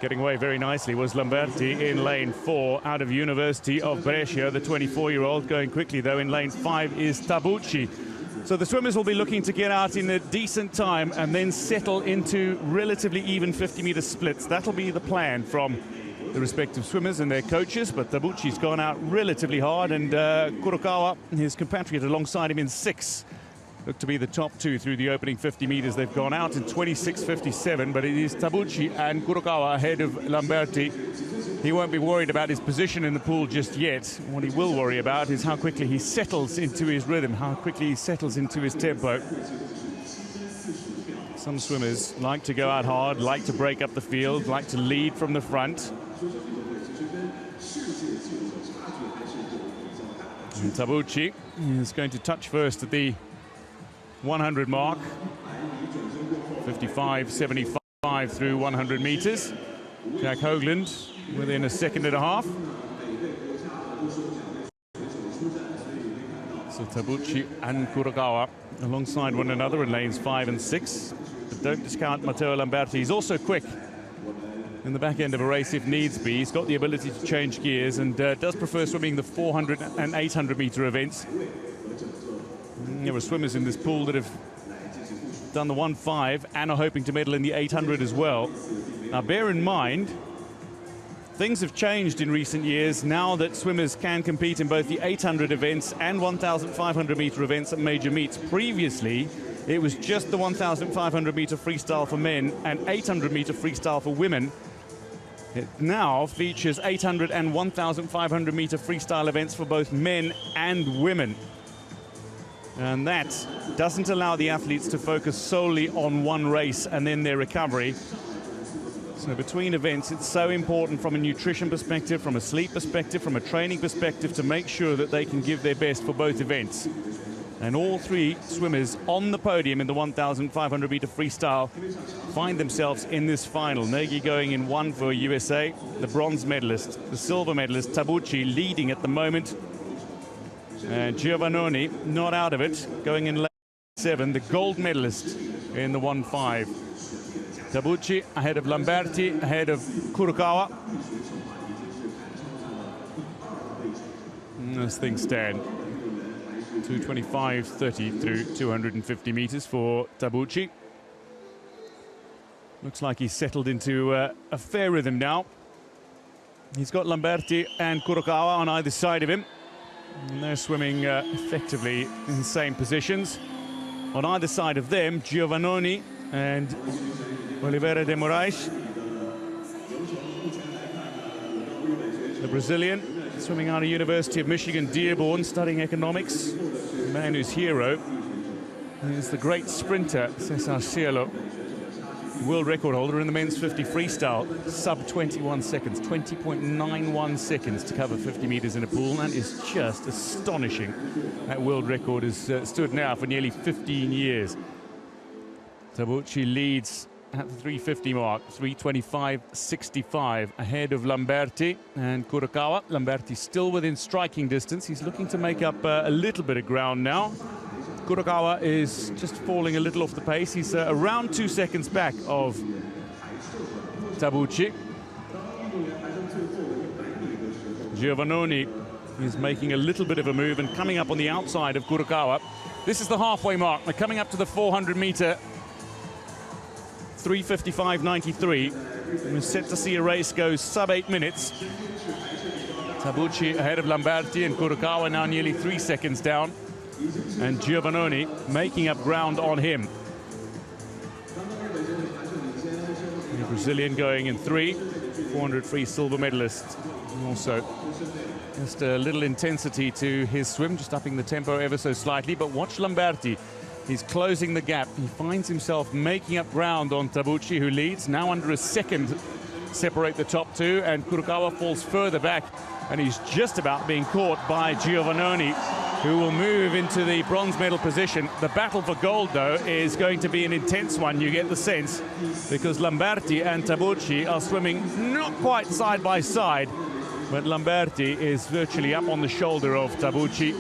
Getting away very nicely was Lamberti in lane 4 out of University of Brescia, the 24-year-old. Going quickly, though, in lane 5 is Tabuchi. So the swimmers will be looking to get out in a decent time and then settle into relatively even 50-meter splits. That'll be the plan from the respective swimmers and their coaches, but Tabuchi's gone out relatively hard, and Kurokawa, his compatriot alongside him in 6, look to be the top 2 through the opening 50 meters. They've gone out in 26.57, but it is Tabuchi and Kurokawa ahead of Lamberti. He won't be worried about his position in the pool just yet. What he will worry about is how quickly he settles into his rhythm, how quickly he settles into his tempo. Some swimmers like to go out hard, like to break up the field, like to lead from the front. And Tabuchi is going to touch first at the 100 mark. 55.75 through 100 meters. Jack Hoagland within a second and a half. So Tabuchi and Kurokawa alongside one another in lanes 5 and 6. But don't discount Matteo Lamberti. He's also quick in the back end of a race if needs be. He's got the ability to change gears and does prefer swimming the 400 and 800 meter events. There are swimmers in this pool that have done the 1.5 and are hoping to medal in the 800 as well. Now bear in mind, things have changed in recent years now that swimmers can compete in both the 800 events and 1,500 meter events at major meets. Previously, it was just the 1,500 meter freestyle for men and 800 meter freestyle for women. It now features 800 and 1,500 meter freestyle events for both men and women. And that doesn't allow the athletes to focus solely on one race and then their recovery. So between events, it's so important from a nutrition perspective, from a sleep perspective, from a training perspective, to make sure that they can give their best for both events. And all 3 swimmers on the podium in the 1,500 meter freestyle find themselves in this final. Negli going in 1 for USA, the bronze medalist, the silver medalist Tabuchi leading at the moment. And Giovannoni not out of it, going in lane 7, the gold medalist in the 1.5. Tabuchi ahead of Lamberti, ahead of Kurokawa. As things stand, 2:25.30 through 250 meters for Tabuchi. Looks like he's settled into a fair rhythm now. He's got Lamberti and Kurokawa on either side of him. And they're swimming effectively in the same positions. On either side of them, Giovannoni and Oliveira de Moraes. The Brazilian, swimming out of University of Michigan, Dearborn, studying economics. The man whose hero is the great sprinter, Cesar Cielo. World record holder in the men's 50 freestyle, sub 21 seconds, 20.91 seconds to cover 50 meters in a pool. That is just astonishing. That world record has stood now for nearly 15 years. Tabuchi leads at the 350 mark, 3:25.65 ahead of Lamberti and Kurokawa. Lamberti still within striking distance. He's looking to make up a little bit of ground now. Kurokawa is just falling a little off the pace. He's around 2 seconds back of Tabuchi. Giovannoni is making a little bit of a move and coming up on the outside of Kurokawa. This is the halfway mark. They're coming up to the 400 meter, 3:55.93. We're set to see a race go sub 8 minutes. Tabuchi ahead of Lamberti and Kurokawa now nearly 3 seconds down. And Giovannoni making up ground on him. The Brazilian going in 3, 400 free silver medalist. Also just a little intensity to his swim, just upping the tempo ever so slightly. But watch Lamberti. He's closing the gap. He finds himself making up ground on Tabuchi, who leads. Now under a second separate the top 2, and Kurokawa falls further back, and he's just about being caught by Giovannoni, who will move into the bronze medal position. The battle for gold, though, is going to be an intense one, you get the sense, because Lamberti and Tabuchi are swimming not quite side by side, but Lamberti is virtually up on the shoulder of Tabuchi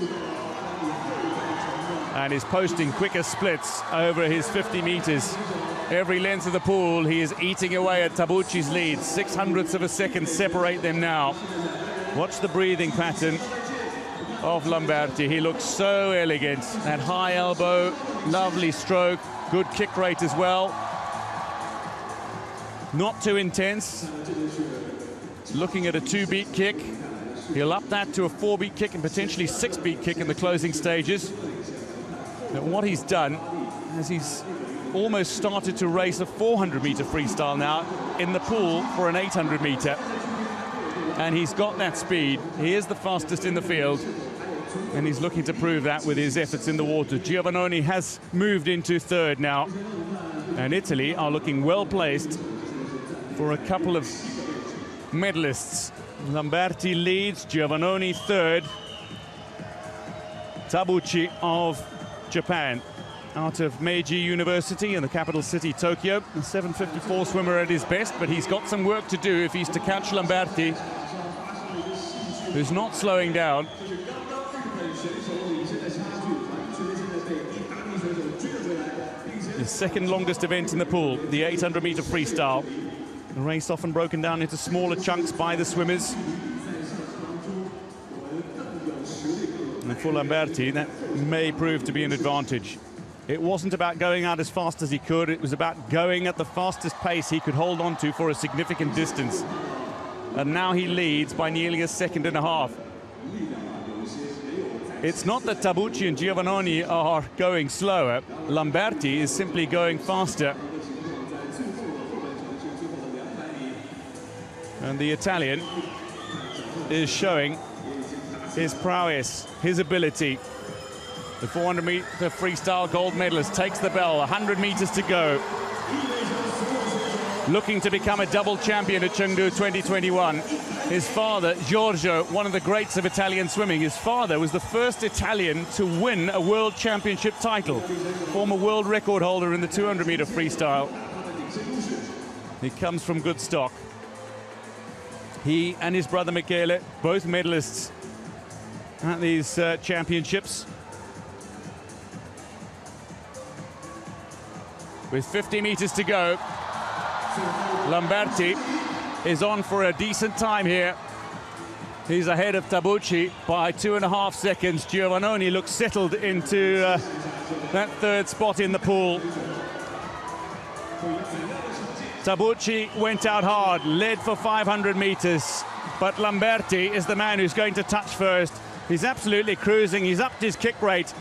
and is posting quicker splits over his 50 meters Every length of the pool, he is eating away at Tabuchi's lead. 0.06 of a second separate them now. Watch the breathing pattern of Lamberti. He looks so elegant. That high elbow, lovely stroke, good kick rate as well. Not too intense. Looking at a 2-beat kick. He'll up that to a 4-beat kick and potentially 6-beat kick in the closing stages. And what he's done is he's almost started to race a 400-meter freestyle now in the pool for an 800-meter. And he's got that speed. He is the fastest in the field. And he's looking to prove that with his efforts in the water. Giovannoni has moved into third now. And Italy are looking well placed for a couple of medalists. Lamberti leads, Giovannoni third. Tabuchi of Japan, out of Meiji University in the capital city, Tokyo. A 7:54 swimmer at his best, but he's got some work to do if he's to catch Lamberti, who's not slowing down. The second longest event in the pool, the 800-meter freestyle. The race often broken down into smaller chunks by the swimmers. And for Lamberti, that may prove to be an advantage. It wasn't about going out as fast as he could, it was about going at the fastest pace he could hold on to for a significant distance. And now he leads by nearly a second and a half. It's not that Tabuchi and Giovannoni are going slower. Lamberti is simply going faster. And the Italian is showing his prowess, his ability. The 400-meter freestyle gold medalist takes the bell, 100 meters to go. Looking to become a double champion at Chengdu 2021. His father, Giorgio, one of the greats of Italian swimming. His father was the first Italian to win a world championship title. Former world record holder in the 200-meter freestyle. He comes from good stock. He and his brother Michele, both medalists at these championships. With 50 meters to go, Lamberti is on for a decent time here. He's ahead of Tabuchi by 2.5 seconds. Giovannoni looks settled into that third spot in the pool. Tabuchi went out hard, led for 500 meters, but Lamberti is the man who's going to touch first. He's absolutely cruising, he's upped his kick rate,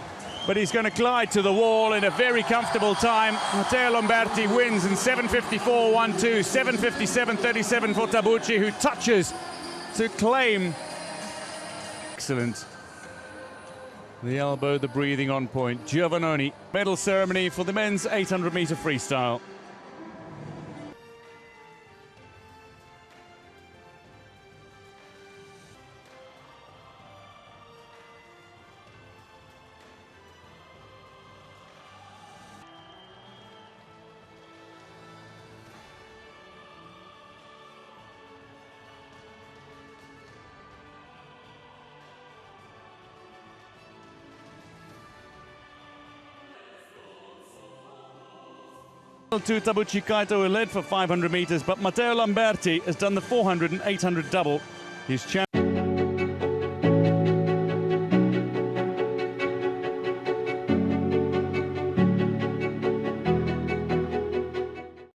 but he's going to glide to the wall in a very comfortable time. Matteo Lamberti wins in 7:54.12, 7:57.37 for Tabuchi, who touches to claim. Excellent. The elbow, the breathing on point. Giovannoni, medal ceremony for the men's 800-meter freestyle. To Tabuchi Kaito, who led for 500 meters, but Matteo Lamberti has done the 400 and 800 double. He's champion.